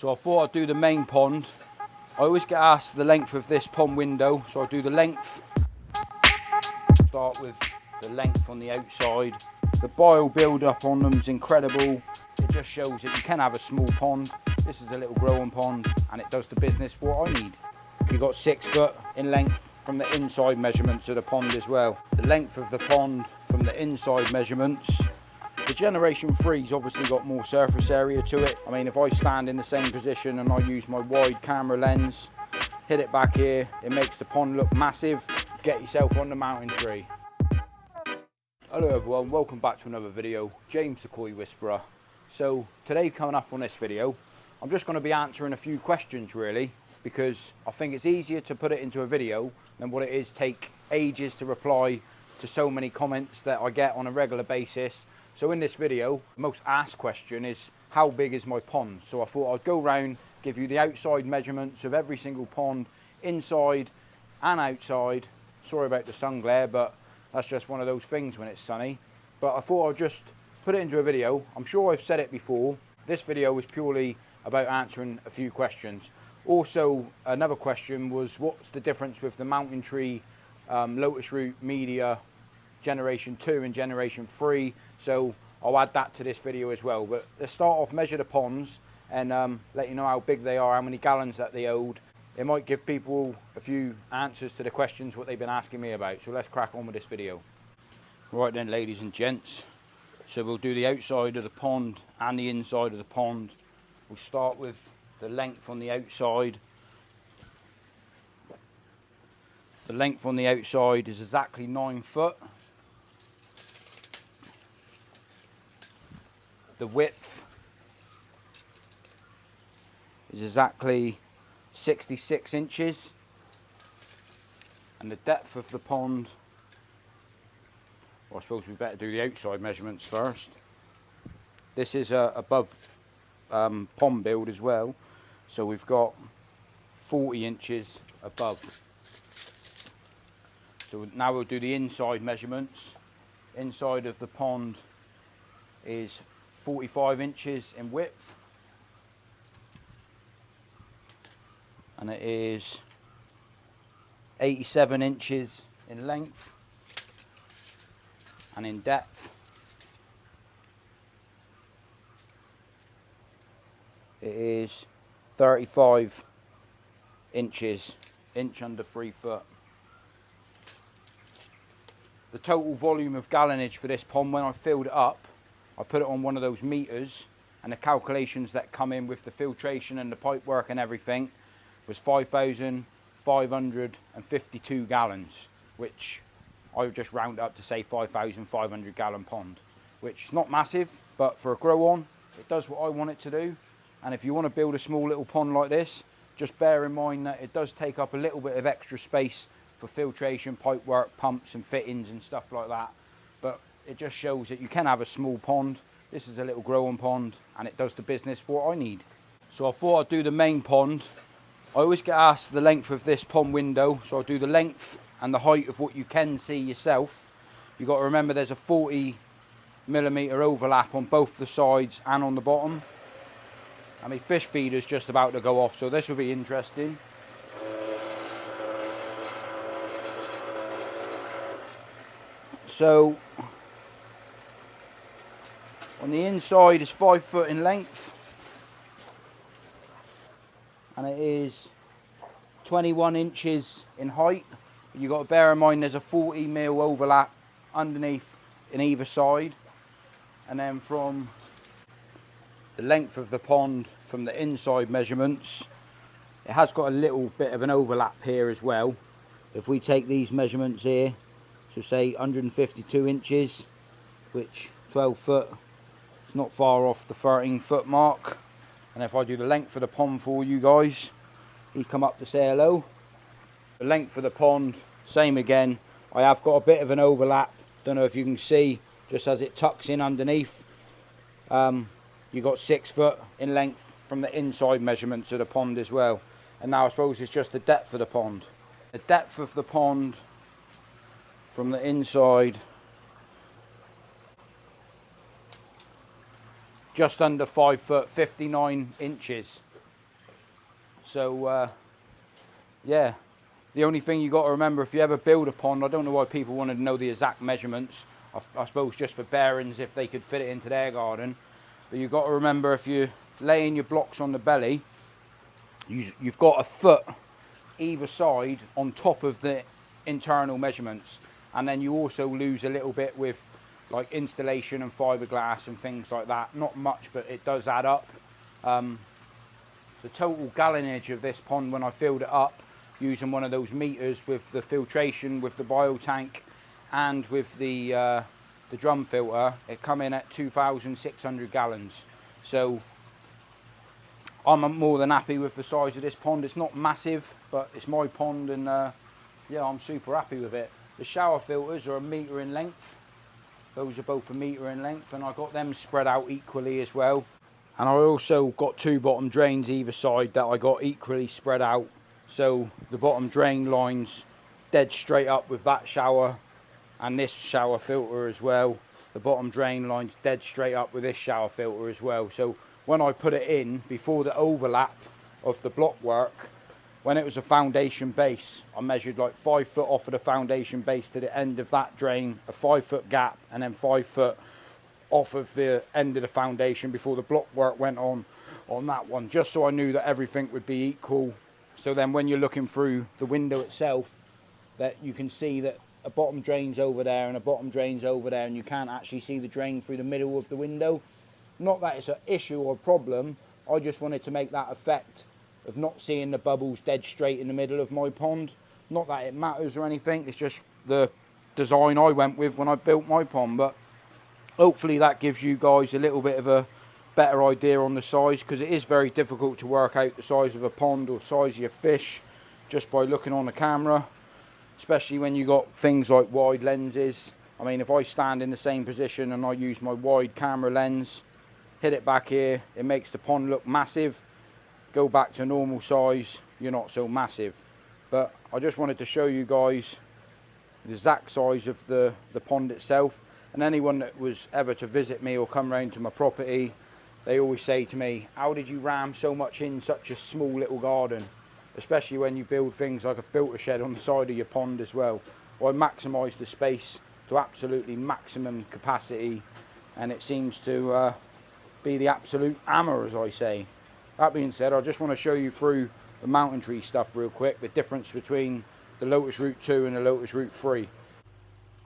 So I thought I'd do the main pond. I always get asked the length of this pond window, so I'll do the length. Start with the length on the outside. The bile build up on them is incredible. It just shows that you can have a small pond. This is a little growing pond and it does the business what I need. You've got 6 foot in length from the inside measurements of the pond as well. The length of the pond from the inside measurements. The Generation 3's obviously got more surface area to it. I mean, if I stand in the same position and I use my wide camera lens, hit it back here, it makes the pond look massive. Get yourself on the mountain tree. Hello everyone, welcome back to another video. James the Koi Whisperer. So today, coming up on this video, I'm just going to be answering a few questions really, because I think it's easier to put it into a video than what it is take ages to reply to so many comments that I get on a regular basis. So in this video, the most asked question is, how big is my pond? So I thought I'd go round, give you the outside measurements of every single pond, inside and outside. Sorry about the sun glare, but that's just one of those things when it's sunny. But I thought I'd just put it into a video. I'm sure I've said it before. This video is purely about answering a few questions. Also, another question was, what's the difference with the Mountain Tree Lotus Root Media Generation 2 and Generation 3? So I'll add that to this video as well. But let's start off, measure the ponds and let you know how big they are, how many gallons that they hold. It might give people a few answers to the questions what they've been asking me about. So let's crack on with this video. Right then, ladies and gents. So we'll do the outside of the pond and the inside of the pond. We'll start with the length on the outside. The length on the outside is exactly 9 foot. The width is exactly 66 inches. And the depth of the pond, well, I suppose we better do the outside measurements first. This is above pond build as well. So we've got 40 inches above. So now we'll do the inside measurements. Inside of the pond is 45 inches in width. And it is 87 inches in length. And in depth, it is 35 inches, inch under 3 foot. The total volume of gallonage for this pond, when I filled it up, I put it on one of those meters, and the calculations that come in with the filtration and the pipe work and everything was 5,552 gallons, which I would just round up to say 5,500 gallon pond, which is not massive, but for a grow on, it does what I want it to do. And if you want to build a small little pond like this, just bear in mind that it does take up a little bit of extra space for filtration, pipe work, pumps and fittings and stuff like that. But it just shows that you can have a small pond. This is a little growing pond and it does the business what I need. So I thought I'd do the main pond. I always get asked the length of this pond window, so I'll do the length and the height of what you can see yourself. You've got to remember there's a 40mm overlap on both the sides and on the bottom. And my fish feeder's just about to go off, so this will be interesting. So on the inside is 5 foot in length, and it is 21 inches in height. You've got to bear in mind there's a 40mm overlap underneath in either side. And then from the length of the pond from the inside measurements, it has got a little bit of an overlap here as well. If we take these measurements here, so say 152 inches, which 12 foot, it's not far off the 13 foot mark. And if I do the length of the pond for you guys, you come up to say hello. The length of the pond, same again. I have got a bit of an overlap. Don't know if you can see, just as it tucks in underneath. You've got 6 foot in length from the inside measurements of the pond as well. And now I suppose it's just the depth of the pond. The depth of the pond from the inside, just under 5 foot, 59 inches. So yeah, the only thing you got to remember if you ever build a pond, I don't know why people wanted to know the exact measurements, I suppose just for bearings if they could fit it into their garden, but you've got to remember if you're laying your blocks on the belly, you've got a foot either side on top of the internal measurements, and then you also lose a little bit with like installation and fiberglass and things like that. Not much, but it does add up. The total gallonage of this pond when I filled it up using one of those meters with the filtration, with the bio tank and with the drum filter, it come in at 2,600 gallons. So I'm more than happy with the size of this pond. It's not massive, but it's my pond, and yeah, I'm super happy with it. The shower filters are 1 metre in length. Those are both 1 metre in length, and I got them spread out equally as well. And I also got 2 bottom drains either side that I got equally spread out. So the bottom drain line's dead straight up with that shower and this shower filter as well. The bottom drain line's dead straight up with this shower filter as well. So when I put it in, before the overlap of the block work, when it was a foundation base, I measured like 5 foot off of the foundation base to the end of that drain, a 5 foot gap, and then 5 foot off of the end of the foundation before the block work went on that one, just so I knew that everything would be equal. So then when you're looking through the window itself, that you can see that a bottom drain's over there and a bottom drain's over there, and you can't actually see the drain through the middle of the window. Not that it's an issue or problem, I just wanted to make that effect of not seeing the bubbles dead straight in the middle of my pond. Not that it matters or anything, it's just the design I went with when I built my pond. But hopefully that gives you guys a little bit of a better idea on the size, because it is very difficult to work out the size of a pond or the size of your fish just by looking on the camera, especially when you got things like wide lenses. I mean, if I stand in the same position and I use my wide camera lens, hit it back here, it makes the pond look massive. Go back to normal size, you're not so massive. But I just wanted to show you guys the exact size of the pond itself. And anyone that was ever to visit me or come round to my property, they always say to me, how did you ram so much in such a small little garden? Especially when you build things like a filter shed on the side of your pond as well. Well, I maximise the space to absolutely maximum capacity, and it seems to be the absolute hammer, as I say. That being said, I just want to show you through the mountain tree stuff real quick, the difference between the Lotus Root 2 and the Lotus Root 3.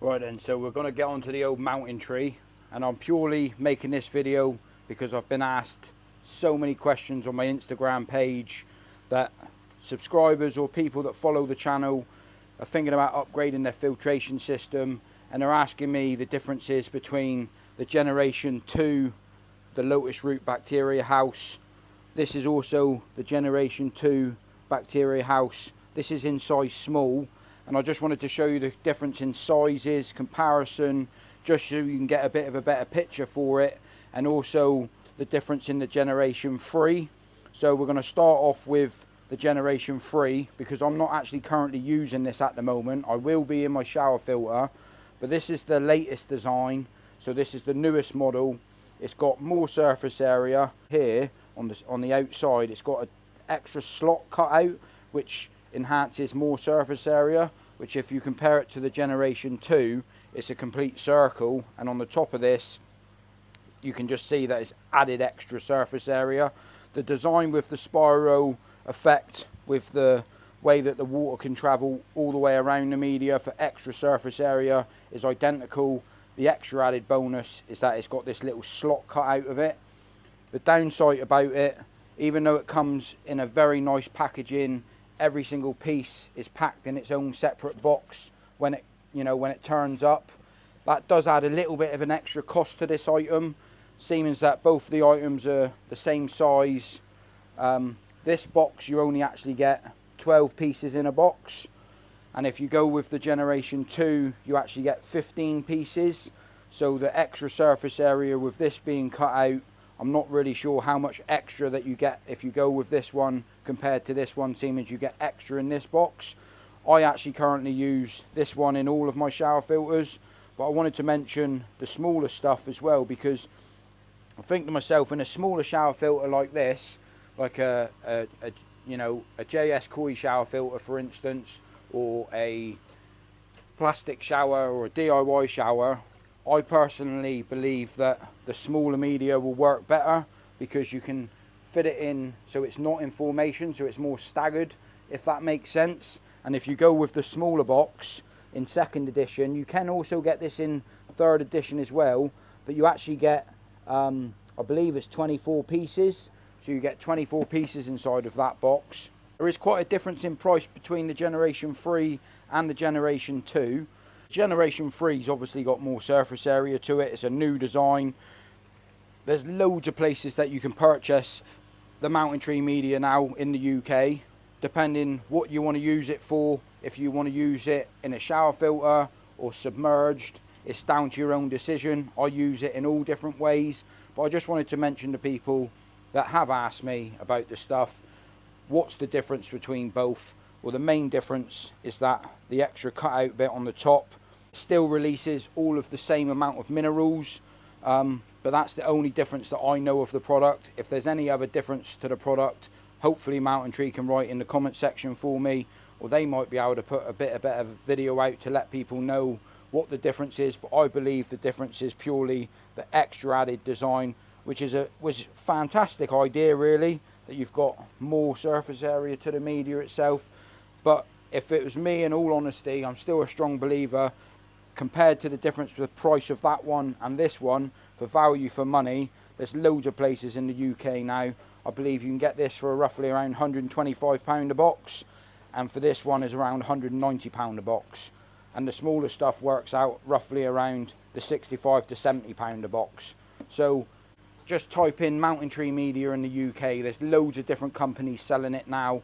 Right then, so we're going to get onto the old mountain tree, and I'm purely making this video because I've been asked so many questions on my Instagram page that subscribers or people that follow the channel are thinking about upgrading their filtration system, and they're asking me the differences between the Generation 2, the Lotus Root Bacteria House. This is also the Generation 2 Bacteria House. This is in size small, and I just wanted to show you the difference in sizes, comparison, just so you can get a bit of a better picture for it, and also the difference in the Generation 3. So we're going to start off with the Generation 3, because I'm not actually currently using this at the moment. I will be in my shower filter, but this is the latest design, so this is the newest model. It's got more surface area here on the outside. It's got an extra slot cut out, which enhances more surface area, which if you compare it to the Generation 2, it's a complete circle, and on the top of this you can just see that it's added extra surface area. The design with the spiral effect, with the way that the water can travel all the way around the media for extra surface area, is identical. The extra added bonus is that it's got this little slot cut out of it. The downside about it, even though it comes in a very nice packaging, every single piece is packed in its own separate box when it turns up. That does add a little bit of an extra cost to this item, seeing as that both the items are the same size. This box, you only actually get 12 pieces in a box, and if you go with the Generation 2, you actually get 15 pieces. So the extra surface area with this being cut out, I'm not really sure how much extra that you get if you go with this one compared to this one, seeing as you get extra in this box. I actually currently use this one in all of my shower filters, but I wanted to mention the smaller stuff as well, because I think to myself, in a smaller shower filter like this, like a JS Koi shower filter, for instance, or a plastic shower or a DIY shower, I personally believe that the smaller media will work better, because you can fit it in so it's not in formation, so it's more staggered, if that makes sense. And if you go with the smaller box in 2nd edition, you can also get this in 3rd edition as well, but you actually get I believe it's 24 pieces, so you get 24 pieces inside of that box. There is quite a difference in price between the Generation 3 and the Generation 2. Generation 3's obviously got more surface area to it. It's a new design. There's loads of places that you can purchase the Mountain Tree media now in the UK, depending what you want to use it for. If you want to use it in a shower filter or submerged, it's down to your own decision. I use it in all different ways, but I just wanted to mention to people that have asked me about the stuff, what's the difference between both? Well, the main difference is that the extra cutout bit on the top still releases all of the same amount of minerals, but that's the only difference that I know of the product. If there's any other difference to the product, hopefully Mountain Tree can write in the comment section for me, or they might be able to put a better video out to let people know what the difference is. But I believe the difference is purely the extra added design, which was a fantastic idea really, that you've got more surface area to the media itself. But if it was me, in all honesty, I'm still a strong believer, compared to the difference with the price of that one and this one, for value for money, there's loads of places in the UK now. I believe you can get this for roughly around £125 a box, and for this one is around £190 a box. And the smaller stuff works out roughly around the £65 to £70 a box. So just type in Mountain Tree media in the UK. There's loads of different companies selling it now.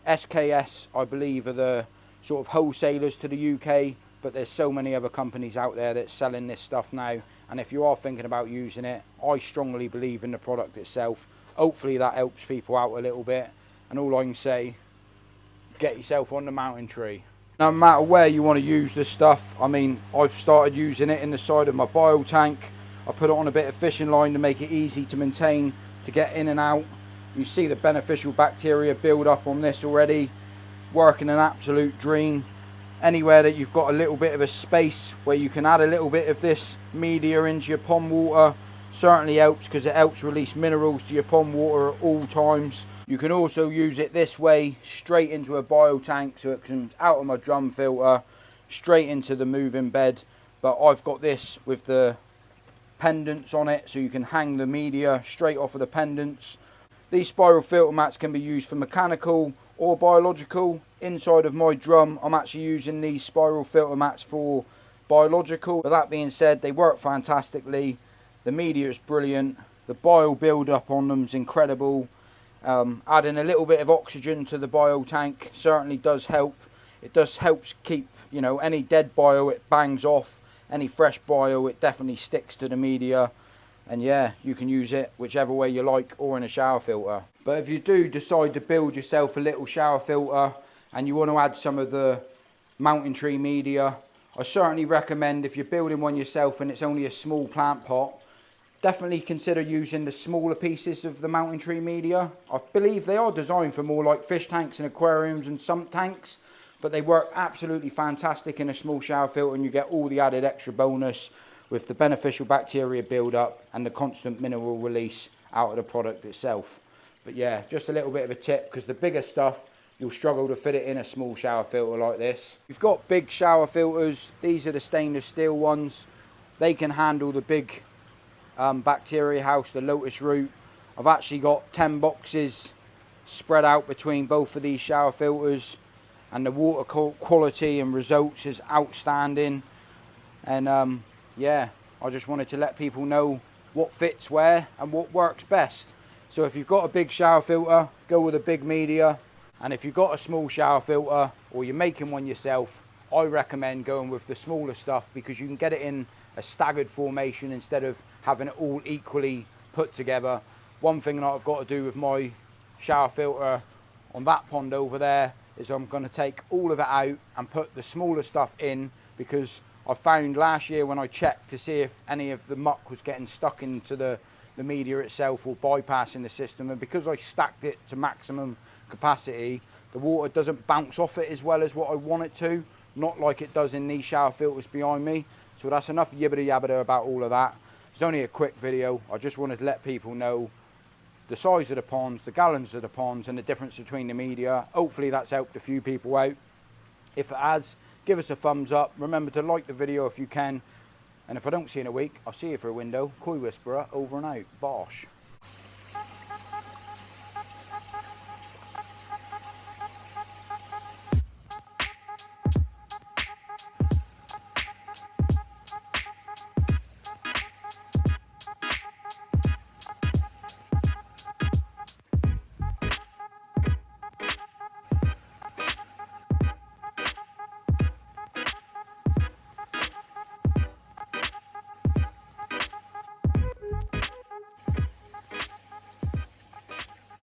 SKS, I believe, are the sort of wholesalers to the UK, but there's so many other companies out there that's selling this stuff now. And if you are thinking about using it, I strongly believe in the product itself. Hopefully that helps people out a little bit. And all I can say, get yourself on the Mountain Tree. No matter where you want to use this stuff, I mean, I've started using it in the side of my bio tank. I put it on a bit of fishing line to make it easy to maintain, to get in and out. You see the beneficial bacteria build up on this already, working an absolute dream. Anywhere that you've got a little bit of a space where you can add a little bit of this media into your pond water, certainly helps, because it helps release minerals to your pond water at all times. You can also use it this way, straight into a bio tank, so it comes out of my drum filter, straight into the moving bed. But I've got this with the pendants on it, so you can hang the media straight off of the pendants. These spiral filter mats can be used for mechanical or biological. Inside of my drum, I'm actually using these spiral filter mats for biological. But that being said, they work fantastically. The media is brilliant. The bio build up on them is incredible. Adding a little bit of oxygen to the bio tank certainly does help. It does help keep, you know, any dead bio, it bangs off. Any fresh bio, it definitely sticks to the media. And yeah, you can use it whichever way you like, or in a shower filter. But if you do decide to build yourself a little shower filter and you want to add some of the Mountain Tree media, I certainly recommend, if you're building one yourself and it's only a small plant pot, definitely consider using the smaller pieces of the Mountain Tree media. I believe they are designed for more like fish tanks and aquariums and sump tanks, but they work absolutely fantastic in a small shower filter, and you get all the added extra bonus with the beneficial bacteria build up and the constant mineral release out of the product itself. But yeah, just a little bit of a tip, because the bigger stuff, you'll struggle to fit it in a small shower filter like this. You've got big shower filters. These are the stainless steel ones. They can handle the big bacteria house, the lotus root. I've actually got 10 boxes spread out between both of these shower filters, and the water quality and results is outstanding. And yeah, I just wanted to let people know what fits where and what works best. So if you've got a big shower filter, go with a big media. And if you've got a small shower filter, or you're making one yourself, I recommend going with the smaller stuff, because you can get it in a staggered formation instead of having it all equally put together. One thing that I've got to do with my shower filter on that pond over there is I'm going to take all of it out and put the smaller stuff in, because I found last year when I checked to see if any of the muck was getting stuck into the the media itself or bypassing the system. And because I stacked it to maximum capacity, the water doesn't bounce off it as well as what I want it to, not like it does in these shower filters behind me. So that's enough yibbida yabbida about all of that. It's only a quick video. I just wanted to let people know the size of the ponds, the gallons of the ponds, and the difference between the media. Hopefully that's helped a few people out. If it has, give us a thumbs up. Remember to like the video if you can. And if I don't see you in a week, I'll see you for a window. Koi Whisperer, over and out. Bosh.